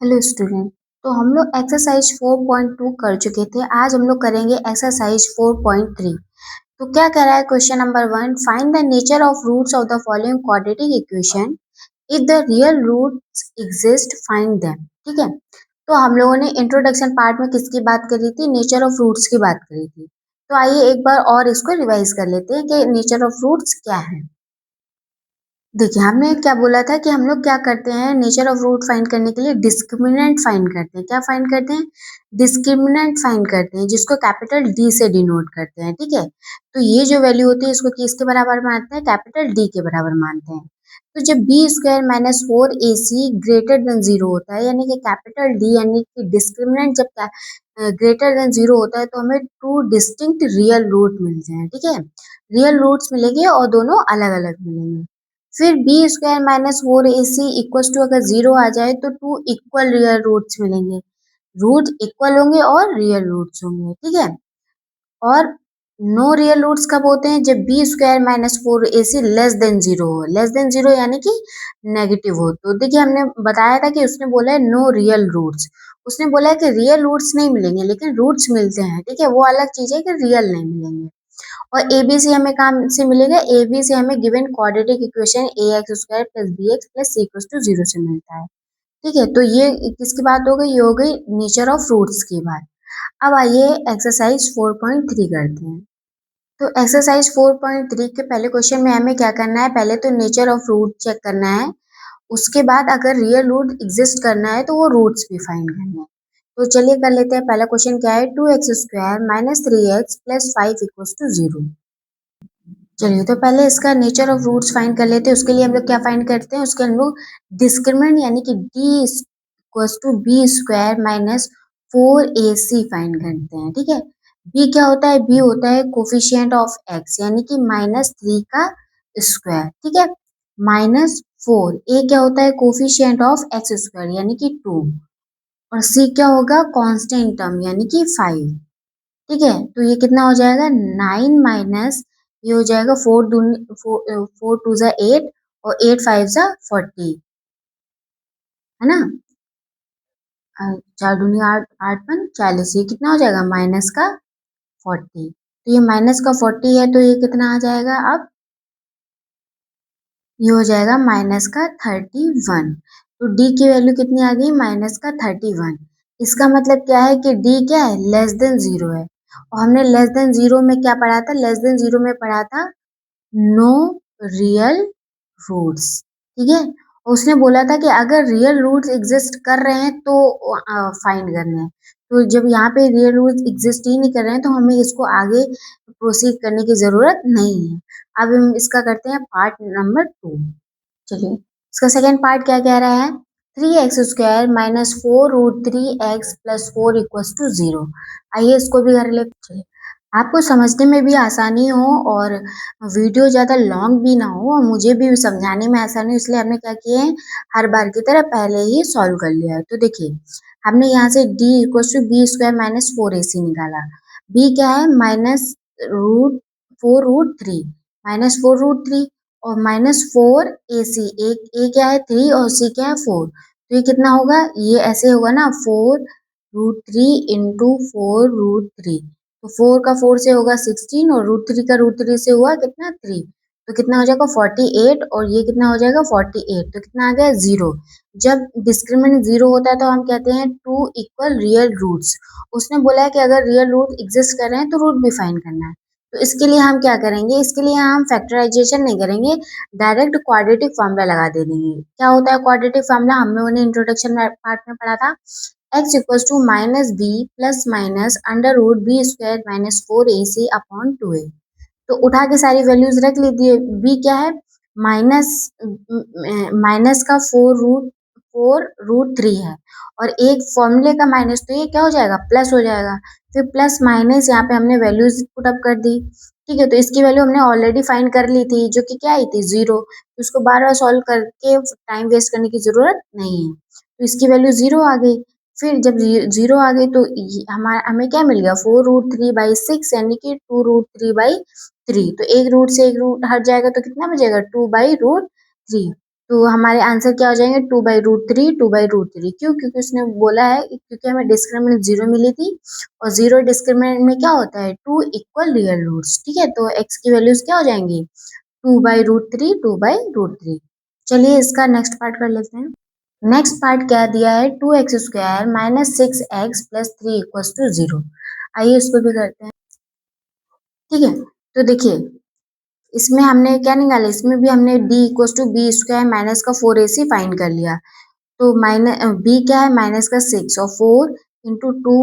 Hello student. तो हम लोग एक्सरसाइज 4.2 कर चुके थे। आज हम लोग करेंगे एक्सरसाइज 4.3। तो क्या कह रहा है question number 1, find the nature of roots of the following quadratic equation. If the real roots exist find them. ठीक है। तो हम लोगों ने इंट्रोडक्शन पार्ट में किसकी बात करी थी? नेचर ऑफ रूट्स की बात करी थी। तो आइए एक बार और इसको रिवाइज कर लेते हैं कि नेचर ऑफ रूट्स क्या है। देखिए, हमने क्या बोला था कि हम लोग क्या करते हैं, नेचर ऑफ रूट फाइंड करने के लिए डिस्क्रिमिनेंट फाइंड करते हैं। क्या फाइंड करते हैं? डिस्क्रिमिनेंट फाइंड करते हैं, जिसको कैपिटल डी से डिनोट करते हैं। ठीक है। तो ये जो वैल्यू होती है इसको किसके बराबर मानते हैं? कैपिटल डी के बराबर मानते हैं। तो जब B square minus four A C greater than zero होता है, यानी कि कैपिटल डी यानी कि डिस्क्रिमिनेंट जब ग्रेटर देन जीरो होता है, तो हमें टू डिस्टिंक्ट रियल रूट मिलते हैं। ठीक है। रियल रूट्स मिलेंगे और दोनों अलग अलग मिलेंगे। फिर B square minus four A C equal to अगर जीरो आ जाए तो टू इक्वल रियल रूट्स मिलेंगे। रूट इक्वल होंगे और रियल रूट्स होंगे। ठीक है। और नो रियल रूट्स कब होते हैं? जब B square minus four A C less than zero हो। लेस देन जीरो यानी कि नेगेटिव हो। तो देखिए, हमने बताया था कि उसने बोला है नो रियल रूट्स। उसने बोला है कि रियल रूट्स नहीं मिलेंगे, लेकिन रूट्स मिलते हैं। ठीक है। वो अलग चीज है कि रियल नहीं मिलेंगे। और ए बी सी हमें कहाँ से मिलेगा? ए बी से हमें given quadratic equation A X square plus B X plus C equal to zero से मिलता है। ठीक है। तो ये किसकी बात हो गई? ये हो गई नेचर ऑफ फ्रूट्स की बात। अब आइए एक्सरसाइज 4.3 करते हैं। तो एक्सरसाइज 4.3 के पहले क्वेश्चन में हमें क्या करना है? पहले तो नेचर ऑफ रूट चेक करना है। उसके बाद अगर रियल रूट एग्जिस्ट करना है तो वो रूट्स भी फाइंड करना है। तो चलिए कर लेते हैं। पहला क्वेश्चन क्या है? Two X square minus three X plus five equal to zero. चलिए, तो पहले इसका नेचर ऑफ रूट्स फाइंड कर लेते हैं। उसके लिए हम लोग क्या फाइंड करते हैं? उसके हम लोग डिस्क्रिमिनेंट यानी कि D equals to B square minus four A C find करते हैं। ठीक है। बी क्या होता है? बी होता है कोफिशिएंट ऑफ एक्स यानी कि माइनस थ्री का स्क्वायर। ठीक है। Minus four. ए क्या होता है? कोफिशिएंट ऑफ एक्स स्क्वायर यानी कि टू। और सी क्या होगा? कांस्टेंट टर्म यानी कि फाइव। ठीक है। तो ये कितना हो जाएगा? नाइन माइनस ये हो जाएगा फोर दूनी फोर टू जा एट और एट फाइव जा 40, है ना। चार दूनी आठ, आठ पन 40। ये कितना हो जाएगा? माइनस का 40। तो ये माइनस का 40 है, तो ये कितना आ जाएगा? अब ये हो जाएगा माइनस का 31। तो डी की वैल्यू कितनी आ गई? माइनस का 31। इसका मतलब क्या है कि डी क्या है? लेस देन जीरो है। और हमने लेस देन जीरो में क्या पढ़ा था? लेस देन जीरो में पढ़ा था नो रियल रूट्स। ठीक है। और उसने बोला था कि अगर रियल रूट्स एग्जिस्ट कर रहे हैं तो फाइंड करना है। तो जब यहाँ पे रियल रूट्स एग्जिस्ट ही नहीं कर रहे हैं तो हमें इसको आगे प्रोसीड करने की जरूरत नहीं है। अब हम इसका करते हैं पार्ट नंबर 2। चलिए, इसका सेकेंड पार्ट क्या कह रहा है? Three X square minus four root three X plus four equal to zero. आइए इसको भी कर ले। आपको समझने में भी आसानी हो और वीडियो ज़्यादा लॉन्ग भी ना हो और मुझे भी समझाने में आसानी हो, इसलिए हमने क्या किया है, हर बार की तरह पहले ही सॉल्व कर लिया है। तो देखिए, हमने यहाँ से D equal to B square minus four A C निकाला। बी क्या है? Minus root four root three, minus four root three और माइनस फोर ए सी। एक ए क्या है? थ्री और सी क्या है? फोर। तो ये कितना होगा? ये ऐसे होगा ना, four root three into four root three. तो फोर का फोर से होगा 16 और रूट थ्री का रूट थ्री से हुआ कितना? थ्री। तो कितना हो जाएगा? 48। और ये कितना हो जाएगा? 48। तो कितना आ गया? जीरो। जब डिस्क्रिमिनेंट जीरो होता है तो हम कहते हैं टू इक्वल रियल रूट्स। उसने बोला है कि अगर रियल रूट एग्जिस्ट कर रहे हैं तो रूट भी फाइंड करना है। तो इसके लिए हम क्या करेंगे? इसके लिए हम फैक्टराइजेशन नहीं करेंगे, डायरेक्ट क्वाड्रेटिक फॉर्मूला लगा दे देंगे। क्या होता है क्वाड्रेटिक फॉर्मूला? हमने उन्हें इंट्रोडक्शन पार्ट में पढ़ा था। x equals to minus B plus minus under root B square minus four A C upon two A. तो उठा के सारी वैल्यूज रख लीजिए। b क्या है? माइनस माइनस का फोर रूट थ्री है और एक फॉर्मूले का माइनस, तो ये क्या हो जाएगा? प्लस हो जाएगा। फिर प्लस माइनस यहाँ पे हमने वैल्यूज पुट अप कर दी। ठीक है। तो इसकी वैल्यू हमने ऑलरेडी फाइंड कर ली थी, जो कि क्या आई थी? जीरो। तो इसको बार बार सॉल्व करके टाइम वेस्ट करने की जरूरत नहीं है। तो इसकी वैल्यू जीरो आ गई। फिर जब जीरो आ गई तो हमारा हमें क्या मिल गया? Four root three by six यानी कि two root three by three. तो एक रूट से एक रूट हट जाएगा तो कितना बचेगा? Two by root three. तो हमारे आंसर क्या हो जाएंगे 2/√3 2/√3। क्यों? क्योंकि उसने बोला है क्योंकि हमें डिस्क्रिमिनेंट 0 मिली थी और 0 डिस्क्रिमिनेंट में क्या होता है 2 इक्वल रियल रूट्स। ठीक है, तो x की वैल्यूज क्या हो जाएंगी 2/√3 2/√3। चलिए इसका नेक्स्ट पार्ट कर लेते हैं। नेक्स्ट पार्ट क्या दिया है 2x² minus 6x plus 3 equals to 0। आइए इसको भी करते हैं। ठीक है, तो देखिए इसमें हमने क्या निकाला, इसमें भी हमने d equals to b² minus का 4ac फाइंड कर लिया। तो माइनस b क्या है माइनस का 6 और 4 इंटू 2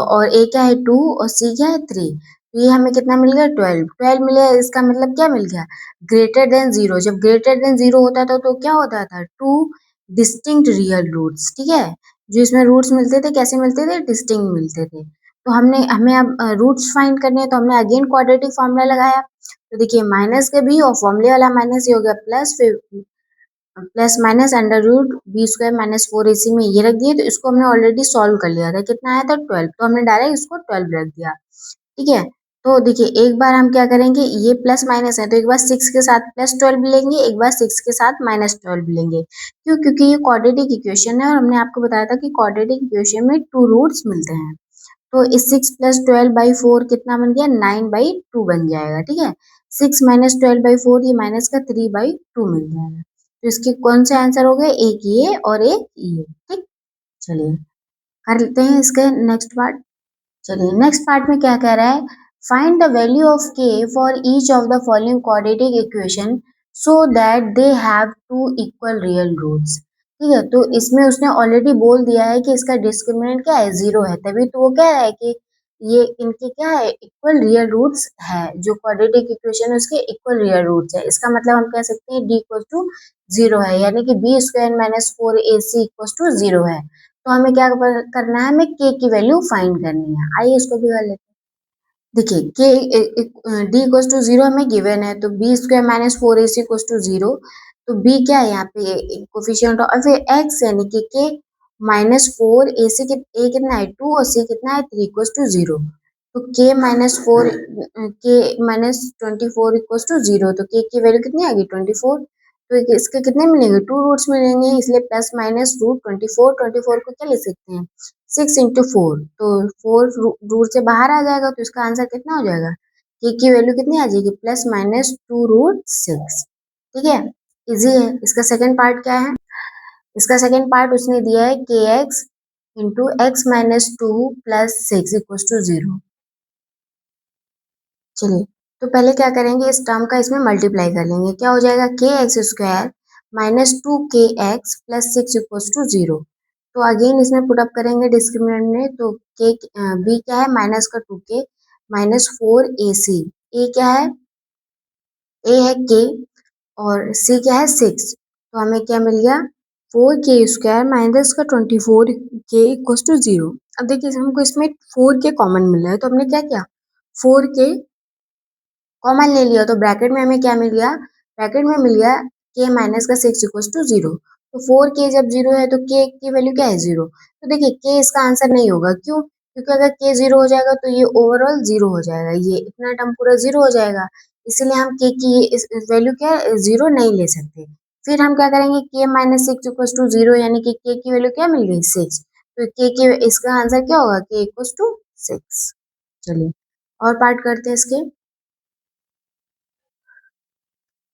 और a क्या है 2 और c क्या है 3। तो ये हमें कितना मिल गया 12 12 मिले। इसका मतलब क्या मिल गया ग्रेटर देन 0। जब ग्रेटर देन 0 होता था तो क्या होता था टू डिस्टिंक्ट रियल रूट्स। ठीक है, जो इसमें रूट्स मिलते थे कैसे मिलते थे डिस्टिंक्ट मिलते थे। तो हमने हमें अब रूट्स फाइंड करने हैं तो हमने अगेन क्वाड्रेटिक फॉर्मूला लगाया। तो देखिए माइनस के भी और फॉर्मूले वाला माइनस ये हो गया प्लस, फिर plus minus under root b² minus 4ac में ये रख दिए। तो इसको हमने ऑलरेडी सॉल्व कर लिया था, कितना आया था 12। तो हमने डायरेक्ट इसको 12 रख दिया। ठीक है, तो देखिए एक बार हम क्या करेंगे ये प्लस माइनस है तो एक बार 6 के साथ प्लस 12 लेंगे, एक बार 6 के साथ माइनस 12 लेंगे। क्यों? क्योंकि ये क्वाड्रेटिक इक्वेशन है और हमने आपको बताया था कि क्वाड्रेटिक इक्वेशन में टू रूट्स मिलते हैं। तो इस 6 प्लस 12/4 कितना बन गया 9/2 बन जाएगा। ठीक है, 6 माइनस 12/4 ये माइनस का 3/2 मिल जाएगा। तो इसके कौन से आंसर हो गए एक ये और एक ये। ठीक, चलिए कर लेते हैं इसके नेक्स्ट पार्ट। चलिए नेक्स्ट पार्ट में क्या कह रहा है find the value of k for each of the following quadratic equation so that they have two equal real roots. ठीक है, तो इसमें उसने ऑलरेडी बोल दिया है कि इसका डिस्क्रिमिनेंट क्या है 0 है, तभी तो वो कह रहा है कि ये इनके क्या है इक्वल रियल रूट्स है। जो क्वाड्रेटिक इक्वेशन है उसके इक्वल रियल रूट्स है। इसका मतलब हम कह सकते हैं d इक्वल टू 0 है, यानी कि b² minus 4ac equal to 0 है। तो हमें क्या करना है हमें k की वैल्यू फाइंड करनी है। आइए इसको भी कर लेते हैं। देखिए k d इक्वल टू 0 हमें गिवन है तो b² minus 4ac equal to 0। तो b क्या है यहाँ पे कोफिशिएंट और फिर x यानी कि k माइनस 4ac a कितना है 2 और c कितना है 3 इक्वल टू 0। तो k minus 4 k minus 24 equal to 0। तो k की वैल्यू कितनी आ गई 24। तो इसके कितने मिलेंगे टू रूट्स मिलेंगे, इसलिए प्लस माइनस रूट 24। 24 को क्या लिख सकते हैं 6 इंटू 4। तो 4 रूट से बाहर आ जाएगा तो इसका आंसर कितना हो जाएगा k की वैल्यू कितनी आ जाएगी प्लस माइनस 2√6। ठीक है, इजी है। इसका सेकंड पार्ट क्या है, इसका सेकंड पार्ट उसने दिया है kx into X minus 2 plus 6 equal to 0। चलिए तो पहले क्या करेंगे इस टर्म का इसमें मल्टीप्लाई कर लेंगे। क्या हो जाएगा kx² minus 2kx plus 6 equal to 0। तो अगेन इसमें पुट अप करेंगे डिस्क्रिमिनेंट में। तो b क्या है माइनस का 2k माइनस 4ac। a क्या है a है k और c क्या है 6। तो हमें क्या मिल गया 4k² माइनस का 24k इक्वल टू 0। अब देखिए हमको इसमें 4k कॉमन मिल रहा है तो हमने क्या किया 4k कॉमन ले लिया। तो ब्रैकेट में हमें क्या मिल गया ब्रैकेट में मिल गया k माइनस का 6 इक्वल टू 0। तो 4k जब 0 है तो k की वैल्यू क्या है 0। तो देखिए k इसका आंसर नहीं होगा। क्यों? क्योंकि अगर k 0 हो जाएगा तो ये ओवरऑल 0 हो जाएगा, ये इतना टर्म पूरा 0 हो जाएगा। इसीलिए हम k की इस वैल्यू क्या 0 नहीं ले सकते। फिर हम क्या करेंगे k माइनस 6 इक्वल टू 0 यानी कि k की वैल्यू क्या मिल गई 6। तो k की इसका आंसर क्या होगा k इक्वल टू 6। चलिए और पार्ट करते हैं इसके।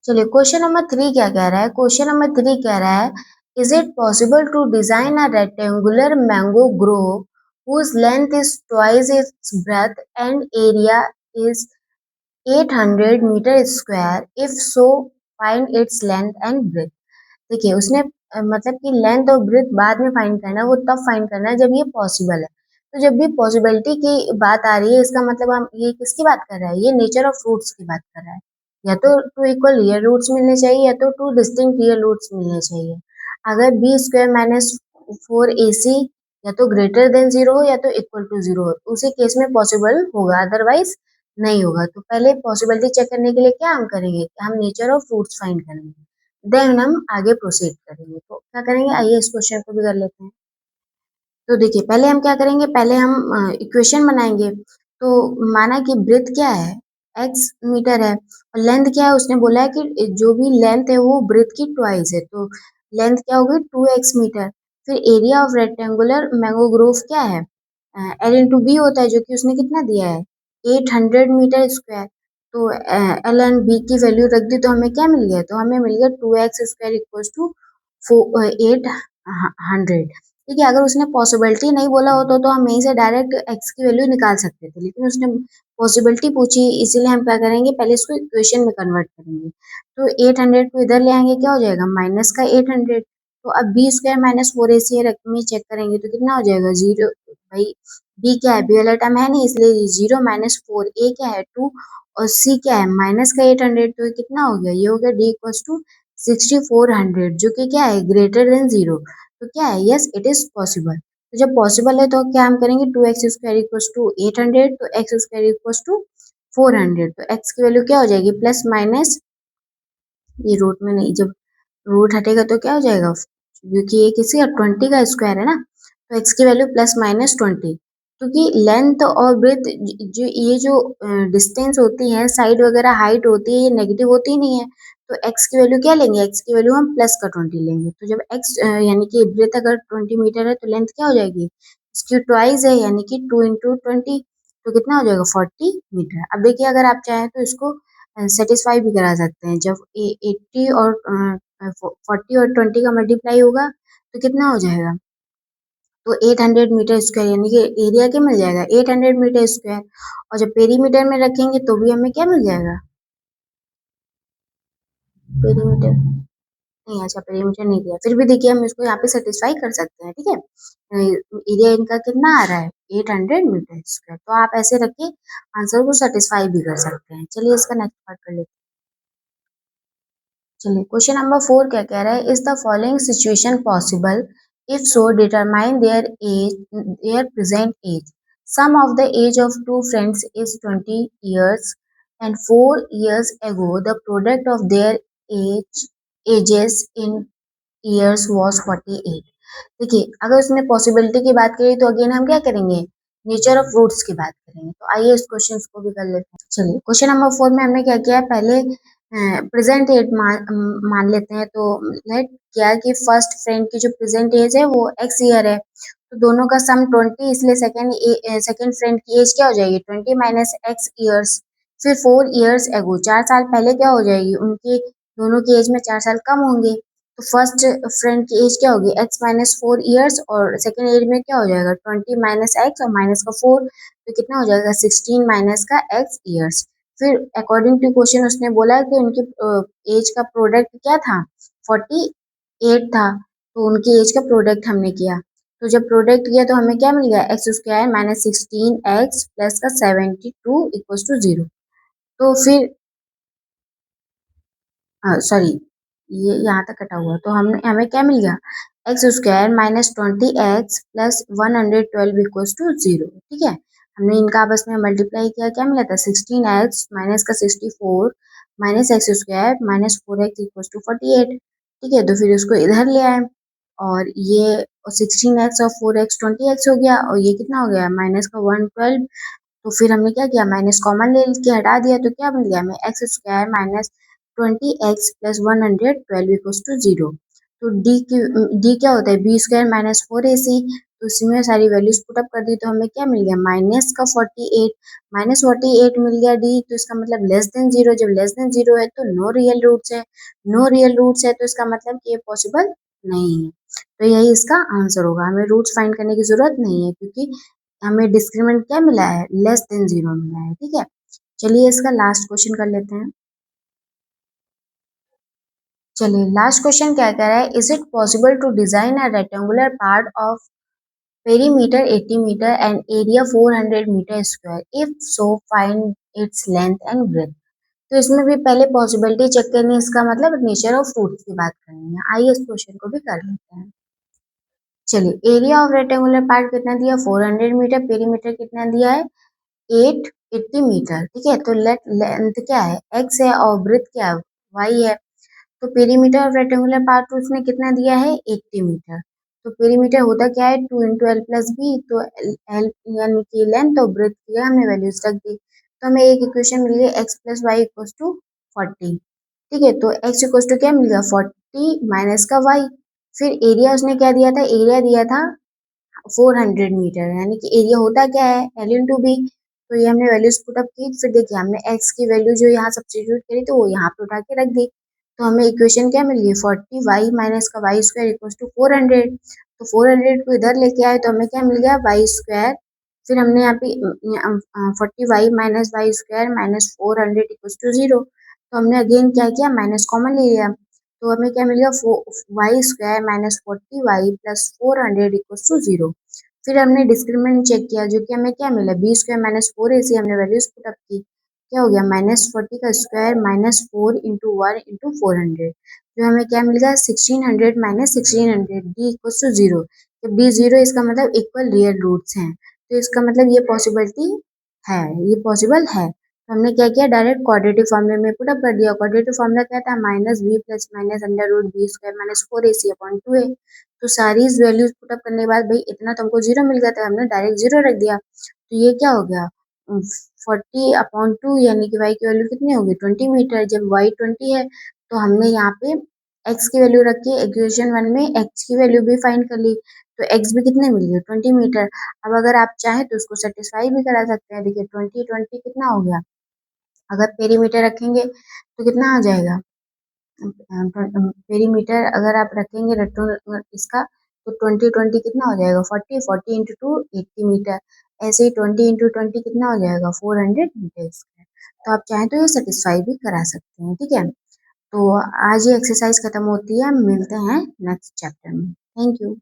चलिए क्वेश्चन नंबर 3 क्या कह रहा है, क्वेश्चन नंबर 3 कह रहा है is it possible to design a rectangular mango grove whose length is twice its breadth and area is 800 meter square, if so find its length and breadth। देखिए उसने मतलब कि लेंथ और ब्रेथ बाद में फाइंड करना है, वो तब फाइंड करना है जब ये पॉसिबल है। तो जब भी पॉसिबिलिटी की बात आ रही है इसका मतलब हम ये किसकी बात कर रहा है ये नेचर ऑफ फ्रूट्स की बात कर रहा है। या तो टू इक्वल रियल रूट्स मिलने चाहिए या तो टू डिस्टिंक्ट रियल रूट्स मिलने चाहिए। अगर b² माइनस 4ac या तो ग्रेटर देन 0 हो या तो इक्वल टू 0 हो उसी केस में पॉसिबल होगा, अदरवाइज नहीं होगा। तो पहले पॉसिबिलिटी चेक करने के लिए क्या हम करेंगे हम नेचर ऑफ फ्रूट्स फाइंड करेंगे, देन हम आगे प्रोसीड करेंगे। तो क्या करेंगे आइए इस क्वेश्चन को भी कर लेते हैं। तो देखिए पहले हम क्या करेंगे पहले हम इक्वेशन बनाएंगे। तो माना कि ब्रेथ क्या है x मीटर है और लेंथ क्या है, उसने बोला है कि जो भी लेंथ है वो ब्रेथ की ट्वाइस है, तो लेंथ क्या होगी 2x मीटर। फिर area of rectangular mango Grove क्या है, एल इंटू बी होता है, जो कि उसने कितना दिया है 800 मीटर स्क्वायर। तो एल एंड बी की वैल्यू रख दी तो हमें क्या मिल गया, तो हमें मिल गया 2x स्क्वायर इक्वल टू 800। ठीक है, अगर उसने पॉसिबिलिटी नहीं बोला होता तो हम यहीं से डायरेक्ट x की वैल्यू निकाल सकते थे, लेकिन उसने पॉसिबिलिटी पूछी, इसीलिए हम क्या करेंगे, पहले इसको इक्वेशन में कन्वर्ट करेंगे। तो 800 को इधर ले आएंगे, क्या हो जाएगा माइनस का 800। तो अब बी स्क्वायर माइनस 4ac है, रकम में चेक करेंगे तो कितना हो जाएगा 0। भाई बी क्या है, बी वाला टर्म है नहीं, इसलिए 0 माइनस 4, ए क्या है 2 और सी क्या है माइनस का 800, तो ये कितना हो गया, ये हो गया डी इक्वल टू 6400, जो कि क्या है ग्रेटर देन 0। तो क्या है, यस इट इज पॉसिबल। तो जब पॉसिबल है तो क्या हम करेंगे, 2x स्क्वायर इक्वल टू 800, तो x स्क्वायर इक्वल टू 400, तो x की वैल्यू क्या हो जाएगी प्लस माइनस, ये रूट में नहीं, जब रूट हटेगा तो क्या हो जाएगा, क्योंकि ये किसी 20 का स्क्वायर है ना, तो x की वैल्यू प्लस माइनस 20। क्योंकि लेंथ और ब्रेथ जो ये जो डिस्टेंस होती है, साइड वगैरह हाइट होती है, ये नेगेटिव होती ही नहीं है, तो x की वैल्यू क्या लेंगे, x की वैल्यू हम प्लस का 20 लेंगे। तो जब x यानी कि ब्रेथ अगर 20 मीटर है तो लेंथ क्या हो जाएगी, इसकी ट्वाइस है, यानी कि 2 इंटू 20, तो कितना हो जाएगा 40 मीटर। अब देखिए अगर आप चाहें तो इसको सेटिस्फाई भी करा सकते हैं, जब 80 और 40 और 20 का मल्टीप्लाई होगा तो कितना हो जाएगा, तो 800 मीटर स्क्वायर, यानी कि एरिया क्या मिल जाएगा 800 मीटर स्क्वायर। और जब पेरीमीटर में रखेंगे तो भी हमें क्या मिल जाएगा, पेरीमीटर नहीं, अच्छा पेरीमीटर नहीं दिया, फिर भी देखिए हम इसको यहाँ पे सेटिस्फाई कर सकते हैं। ठीक है, एरिया इनका कितना आ रहा है 800 मीटर स्क्वायर, तो आप ऐसे रख के आंसर को सेटिस्फाई भी कर सकते हैं। चलिए इसका नेक्स्ट पार्ट कर लेते हैं। चलिए क्वेश्चन नंबर 4 क्या कह रहा है, is the following situation possible, if so determine their present age. Sum of the age of two friends is 20 years and 4 years ago the product of their ages in years was 48। देखिए अगर उसने possibility की बात करी तो again हम क्या करेंगे, नेचर ऑफ फ्रूट्स की बात करेंगे। तो आइए इस क्वेश्चन को भी कर लेते हैं। चलिए क्वेश्चन नंबर 4 में हमने क्या किया है, पहले प्रेजेंट एज मान लेते हैं। तो लेट क्या कि फर्स्ट फ्रेंड की जो प्रेजेंट एज है वो x ईयर है, तो दोनों का सम 20, इसलिए सेकंड फ्रेंड की एज क्या हो जाएगी 20 माइनस x ईयर्स। फिर 4 years एगो, 4 साल पहले क्या हो जाएगी, उनके दोनों की एज में 4 साल कम होंगे, तो फर्स्ट फ्रेंड की एज क्या होगी x माइनस 4 years, और सेकेंड एज में क्या हो जाएगा 20 माइनस x और माइनस का 4, तो कितना हो जाएगा 16 माइनस का x ईयर्स। फिर अकॉर्डिंग टू क्वेश्चन उसने बोला कि उनकी एज का प्रोडक्ट क्या था 48 था, तो उनकी एज का प्रोडक्ट हमने किया। तो जब प्रोडक्ट किया तो हमें क्या मिल गया, X square minus 16x plus का 72 इक्वल टू 0। तो फिर सॉरी, ये यहाँ तक कटा हुआ, तो हमें हमें क्या मिल गया, X square minus 20x plus 112 equals to 0। ठीक है, हमने इनका आपस में मल्टीप्लाई किया, क्या मिला था 16x माइनस का 64 minus X square minus 4x equals to 48। ठीक है, तो फिर उसको इधर ले आए, और ये 16x और 4x 20x हो गया, और ये कितना हो गया माइनस का 112। तो फिर हमने क्या किया, माइनस कॉमन ले के हटा दिया, तो क्या मिल गया हमें X square minus 20x plus 112 equals to 0। तो डी क्या होता है बी स्क्वायर माइनस 4ac, तो उसमें सारी वैल्यूज पुट अप कर दी तो हमें क्या मिल गया माइनस का 48, माइनस 48 मिल गया डी, तो इसका मतलब लेस देन 0। जब लेस देन 0 है तो नो रियल रूट्स है, नो रियल रूट्स है तो इसका मतलब कि ये पॉसिबल नहीं है। तो यही इसका आंसर होगा, हमें रूट्स फाइंड करने की जरूरत नहीं है, क्योंकि हमें डिस्क्रिमिनेंट क्या मिला है, लेस देन 0 मिला है। ठीक है, चलिए इसका लास्ट क्वेश्चन कर लेते हैं। चलिए लास्ट क्वेश्चन क्या कह रहा है, is it possible to design a rectangular part of perimeter 80 metre and area 400 metre square, if so find its length and breadth. तो इसमें भी पहले पॉसिबिलिटी चेक करनी है, इसका मतलब नेचर ऑफ फ्रूट्स की बात करनी है। आइए इस क्वेश्चन को भी कर लेते हैं। चलिए एरिया ऑफ रेक्टेंगुलर पार्ट कितना दिया 400 मीटर, पेरीमीटर कितना दिया है 80 मीटर। ठीक है, तो लेंथ क्या है x है और ब्रेथ क्या है y है। तो पेरीमीटर ऑफ रेक्टेंगुलर पार्ट उसने कितना दिया है 80 मीटर। तो पेरीमीटर होता क्या है 2 इंटू एल प्लस बी, तो एल यानी कि लेंथ और ब्रेथ की हमने वैल्यूज रख दी। तो हमें एक इक्वेशन मिल गई x plus Y equals to 40। ठीक है, तो x इक्वल्स टू क्या मिल गया 40 माइनस का y। फिर एरिया उसने क्या दिया था, एरिया दिया था 400 मीटर, यानी कि एरिया होता क्या है L इंटू बी। तो ये हमने वैल्यूज पुट अप की, फिर देखिए हमने x की वैल्यू जो यहाँ सब्स्टिट्यूट करी तो वो यहाँ पे उठा के रख दी। तो हमें इक्वेशन क्या मिल गई 40 वाई माइनस का वाई स्क्वायर इक्वल्स टू 400। तो 400 को इधर लेके आए तो हमें क्या मिल गया वाई स्क्वायर। फिर हमने यहाँ पे 40 Y minus Y square minus 400 equals to 0। तो हमने अगेन क्या किया, माइनस कॉमन ले लिया। तो हमें क्या मिल गया Y square minus 40 Y plus 400 equals to 0। फिर हमने डिस्क्रिमिनेंट चेक किया, जो कि हमें क्या मिला बी स्क्वायर माइनस 4ac, हमने वैल्यूज पुट अप की, क्या हो गया -40 का स्क्वायर माइनस 4 इंटू 1 इंटू 400, जो हमें क्या मिल गया 1600 माइनस 1600 डी इक्वल्स टू 0। जब डी 0 इसका मतलब इक्वल रियल रूट्स हैं, तो इसका मतलब ये पॉसिबिलिटी है, ये पॉसिबल है। तो हमने क्या किया, डायरेक्ट क्वाड्रेटिक फॉर्मूले में पुट अप कर दिया। क्वाड्रेटिक फॉर्मूला क्या था, minus B plus minus under root B square minus 4ac upon 2a। तो सारी वैल्यूज पुट अप करने के बाद भाई इतना तो हमको 0 मिल गया था, हमने डायरेक्ट 0 रख दिया। तो ये क्या हो गया 40/2, यानी कि y की वैल्यू कितनी होगी 20 मीटर। जब y 20 है तो हमने यहाँ पे x की वैल्यू रखी, इक्वेशन 1 में x की वैल्यू भी फाइंड कर ली। तो x भी कितने मिल गए 20 मीटर। अब अगर आप चाहें तो उसको सेटिस्फाई भी करा सकते हैं। देखिए 20 कितना हो गया, अगर पेरीमीटर रखेंगे तो कितना आ जाएगा, पेरीमीटर अगर आप रखेंगे इसका तो 20 कितना हो जाएगा 40 इंटू 2 80 मीटर। ऐसे ही 20 इंटू 20 कितना हो जाएगा 400 मीटर स्क्वायर। तो आप चाहें तो ये सेटिस्फाई भी करा सकते हैं। ठीक है, तो आज ये एक्सरसाइज खत्म होती है, मिलते हैं नेक्स्ट चैप्टर में। Thank you.